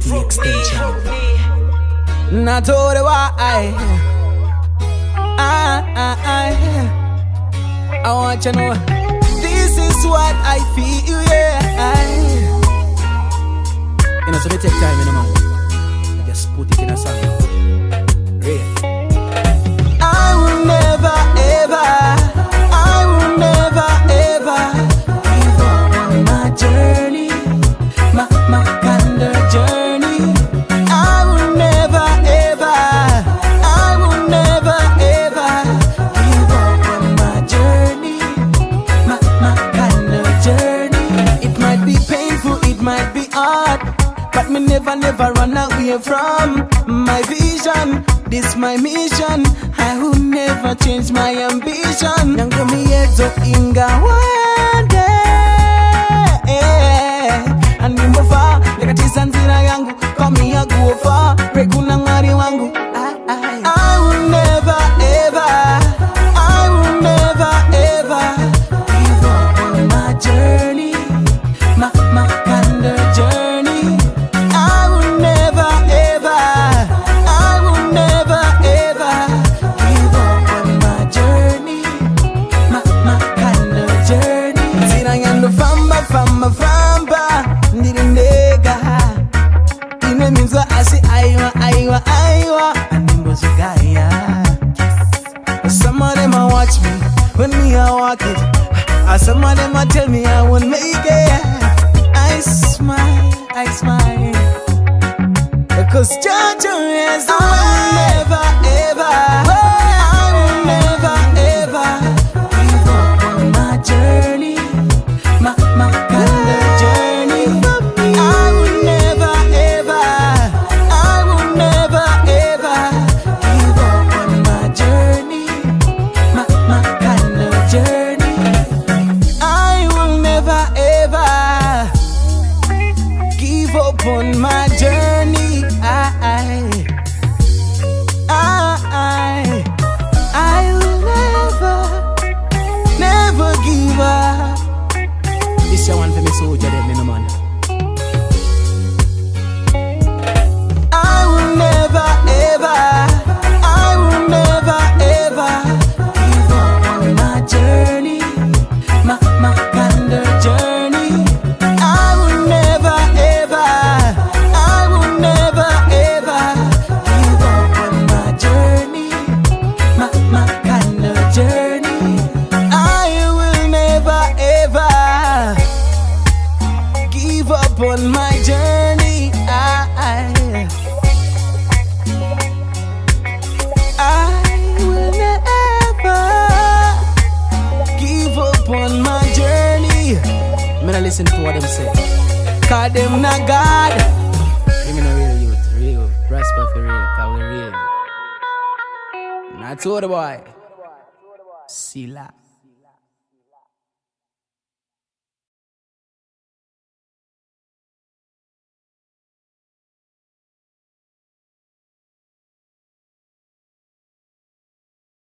security extension. Not all the why. I want you to know this is what I feel, yeah. You know, so they take time, you know, man. You just put it in a song. Real. I will never ever give up on my journey, my kind of journey. I will never ever give up on my journey, my kind of journey. It might be painful, it might be hard, but me never run away from my vision. This my mission, I will never change my ambition. Yangu mi yezo inga one day, and nimbo far, lekatisa nzira yangu, komi ya guofa, reguna ngari wangu. I will never ever give up on my journey, my kind of journey. I will never ever give up on my journey, my kind of journey. Zina yando famba ndirindega. Ine minzwa asi aiwa animbo zugaya. Some of them a watch me when me a walk it. Some of them a tell me I won't make it. I smile, because Jaja is the one. I will never ever give up on my journey, my kind of journey. I will never ever give up on my journey, my kind of journey. I will never ever give up on my journey. I will never give up. This is one for me soldier, them, you know, man. I will never ever give up on my journey, my kind of journey. I will never ever give up on my journey, my kind of journey. I will never ever give up on my journey. I will never give up on my journey. Me not listen to what them say. Cause them not God. Give me no real youth, real. Prosper for real, cause we real. Not to the boy. Sila.